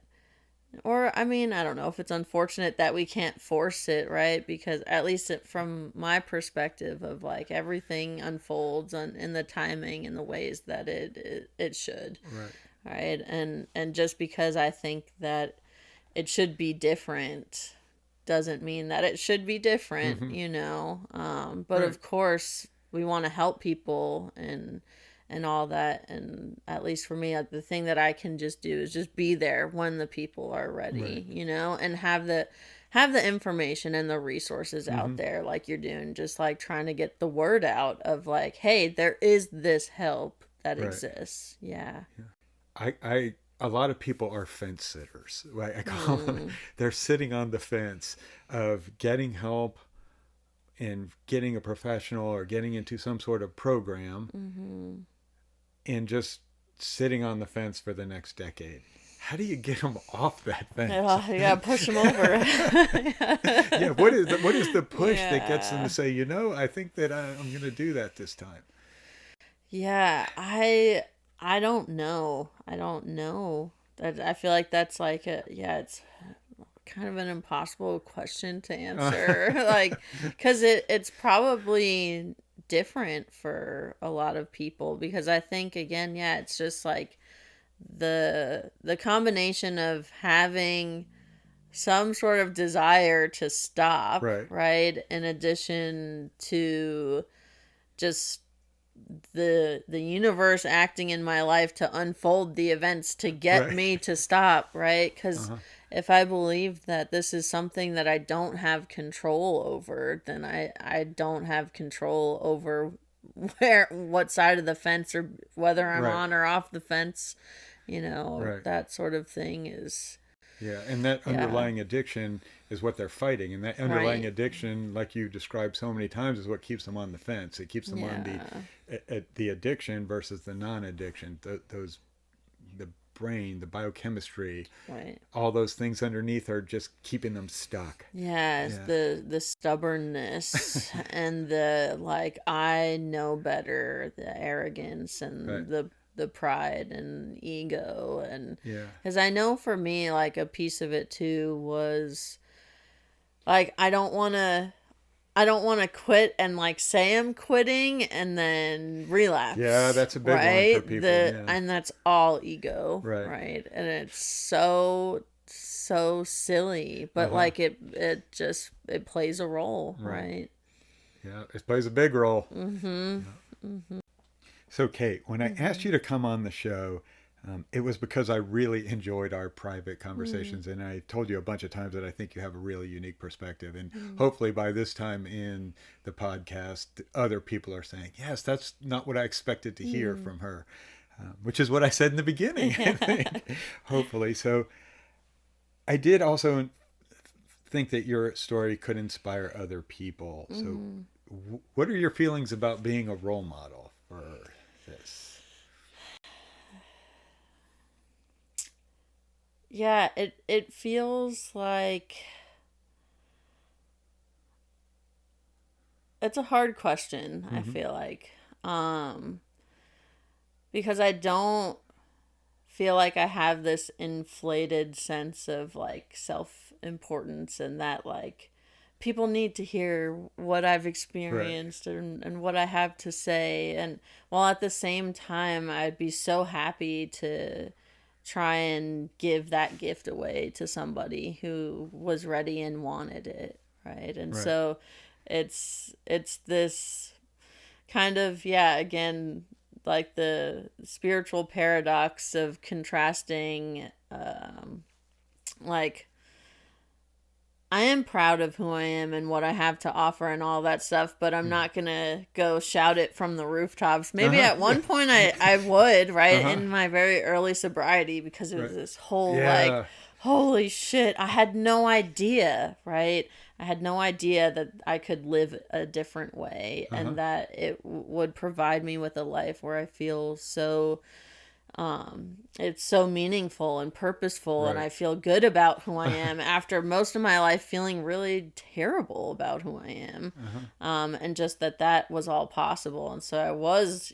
or I mean, I don't know if it's unfortunate that we can't force it, right? Because at least from my perspective of like everything unfolds in the timing and the ways that it should, right. right? And just because I think that it should be different doesn't mean that it should be different, Mm-hmm. But Right. of course, we want to help people, and all that. And at least for me, like, the thing that I can just do is just be there when the people are ready, Right. you know, and have the information and the resources out there like you're doing, just like trying to get the word out of like, hey, there is this help that Right. exists. Yeah. A lot of people are fence sitters. Right? I call them, they're sitting on the fence of getting help and getting a professional or getting into some sort of program and just sitting on the fence for the next decade. How do you get them off that fence? You gotta push them over. Yeah, what is the push that gets them Yeah. to say, I think that I'm going to do that this time? Yeah, I don't know. I don't know. That I feel like that's like it's kind of an impossible question to answer. Like, because it's probably different for a lot of people, because I think, again, yeah, it's just like the combination of having some sort of desire to stop, Right, right, in addition to just the universe acting in my life to unfold the events to get right. me to stop, right? Because Uh-huh. if I believe that this is something that I don't have control over, then I don't have control over what side of the fence, or whether I'm Right, on or off the fence, you know, right. that sort of thing is, Yeah, and that yeah, underlying addiction is what they're fighting. And that underlying right, addiction, like you described so many times, is what keeps them on the fence. It keeps them on yeah, the addiction versus the non-addiction. The brain, the biochemistry, right. all those things underneath are just keeping them stuck. Yes, Yeah. the stubbornness and the like, I know better, the arrogance Right. and the pride and ego. And Yeah. because I know for me, like, a piece of it too was like, I don't want to quit and like say I'm quitting and then Yeah, relapse, that's a big one for right? people. The Yeah. And that's all ego, Right. right? And it's so silly, but Uh-huh. like it plays a role, Right. right? Yeah. It plays a big role. Mm-hmm. Yeah. So, Kate, when I asked Mm-hmm. you to come on the show, it was because I really enjoyed our private Mm-hmm. conversations. And I told you a bunch of times that I think you have a really unique perspective. And Mm-hmm. hopefully by this time in the podcast, other people are saying, yes, that's not what I expected to hear from her, which is what I said in the beginning, I think, hopefully. So I did also think that your story could inspire other people. So, Mm-hmm. what are your feelings about being a role model for this? Yeah, it feels like it's a hard question, I Mm-hmm. feel like. Um because I don't feel like I have this inflated sense of like self importance, and that like people need to hear what I've Right. experienced, and what I have to say. And while at the same time, I'd be so happy to try and give that gift away to somebody who was ready and wanted it, right? And Right. so it's this kind of, yeah, again, like the spiritual paradox of contrasting, like, I am proud of who I am and what I have to offer and all that stuff, but I'm Mm. not gonna go shout it from the rooftops. Maybe Uh-huh. at Yeah. one point I would, right, Uh-huh. in my very early sobriety, because it was Right. this whole like, Yeah. holy shit, I had no idea, right? I had no idea that I could live a different way, Uh-huh. and that it would provide me with a life where I feel so, it's so meaningful and purposeful, and Right. I feel good about who I am after most of my life feeling really terrible about who I am. Uh-huh. And just that was all possible. And so I was,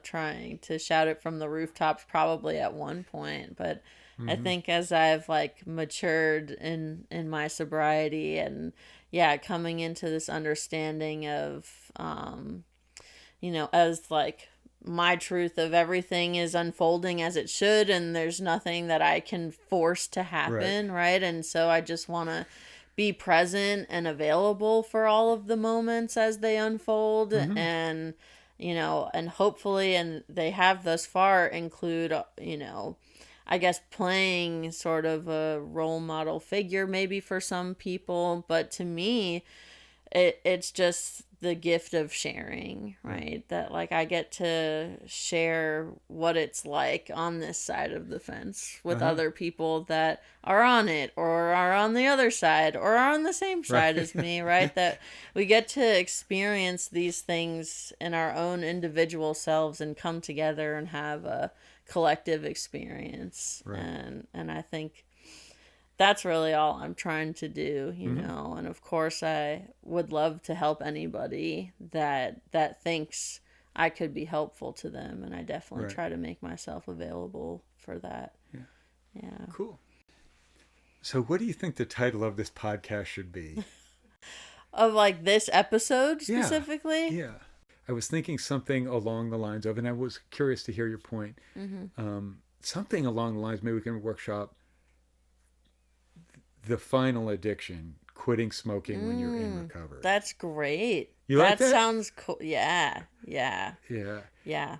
trying to shout it from the rooftops probably at one point, but I Mm-hmm. think as I've like matured in my sobriety, and yeah, coming into this understanding of, as like my truth of everything is unfolding as it should, and there's nothing that I can force to Right. happen, right? And so I just want to be present and available for all of the moments as they unfold, Mm-hmm. and and hopefully, and they have thus far include, I guess playing sort of a role model figure maybe for some people, but to me, it's just the gift of sharing, right? That like I get to share what it's like on this side of the fence with other people that are on it or are on the other side or are on the same Right. side as me, right? That we get to experience these things in our own individual selves and come together and have a collective experience. Right. And I think that's really all I'm trying to do, And of course, I would love to help anybody that thinks I could be helpful to them, and I definitely Right. try to make myself available for that. Yeah. Cool. So what do you think the title of this podcast should be? Of like this episode Yeah. specifically? Yeah. I was thinking something along the lines of, and I was curious to hear your point. Something along the lines, maybe we can workshop the final addiction, quitting smoking when you're in recovery. That's great. You like that? Sounds cool. Yeah. Yeah. Yeah. Yeah.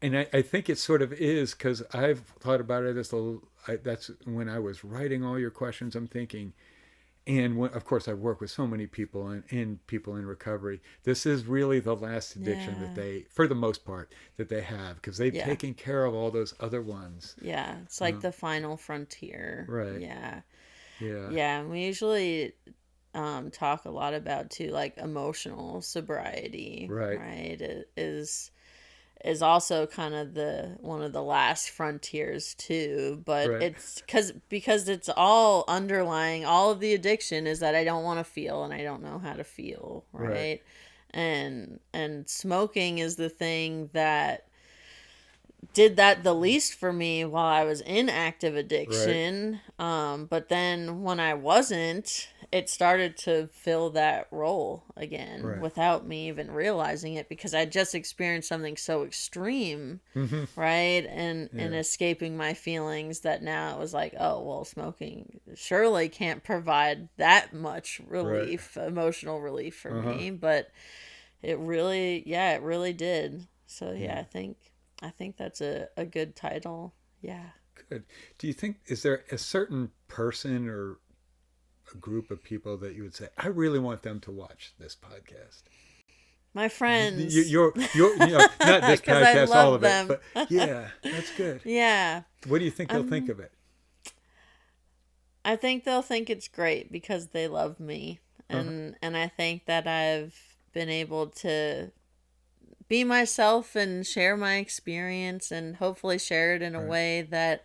And I think it sort of is, because I've thought about it as that's when I was writing all your questions, I'm thinking, and when, of course I work with so many people and people in recovery, this is really the last addiction that they, for the most part, that they have, because they've taken care of all those other ones. Yeah. It's like the final frontier. Right. Yeah. Yeah. Yeah. We usually talk a lot about too, like emotional sobriety. Right. Right. It is also kind of the one of the last frontiers too, but Right. it's because it's all underlying all of the addiction is that I don't want to feel and I don't know how to feel, right? And smoking is the thing that did that the least for me while I was in active addiction. But then when I wasn't, it started to fill that role again without me even realizing it, because I just experienced something so extreme, right? And escaping my feelings, that now it was like, oh, well, smoking surely can't provide that much relief, emotional relief for me. But it really did. So yeah, I think that's a good title. Yeah. Good. Do you think, is there a certain person or a group of people that you would say, I really want them to watch this podcast? My friends. You're not this 'Cause I podcast, love all of them. it, but yeah, that's good. Yeah. What do you think they'll think of it? I think they'll think it's great because they love me. And I think that I've been able to be myself and share my experience and hopefully share it in a way that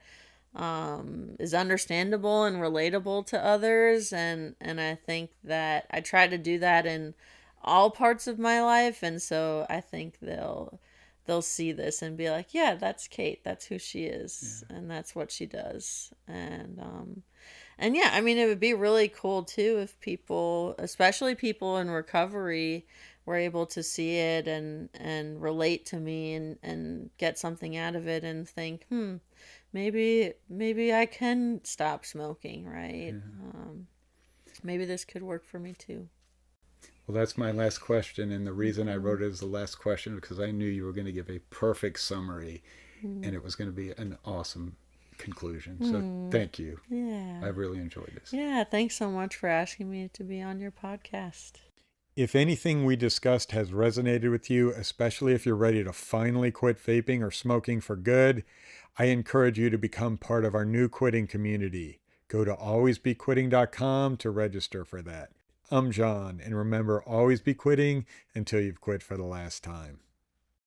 is understandable and relatable to others. And I think that I try to do that in all parts of my life. And so I think they'll see this and be like, yeah, that's Kait. That's who she is. Yeah. And that's what she does. And yeah, I mean, it would be really cool too if people, especially people in recovery, were able to see it and relate to me and get something out of it and think, maybe I can stop smoking, right? Yeah. Maybe this could work for me too. Well, that's my last question, and the reason I wrote it as the last question because I knew you were going to give a perfect summary, and it was going to be an awesome conclusion. So thank you. Yeah. I've really enjoyed this. Yeah, thanks so much for asking me to be on your podcast. If anything we discussed has resonated with you, especially if you're ready to finally quit vaping or smoking for good, I encourage you to become part of our new quitting community. Go to alwaysbequitting.com to register for that. I'm John, and remember, always be quitting until you've quit for the last time.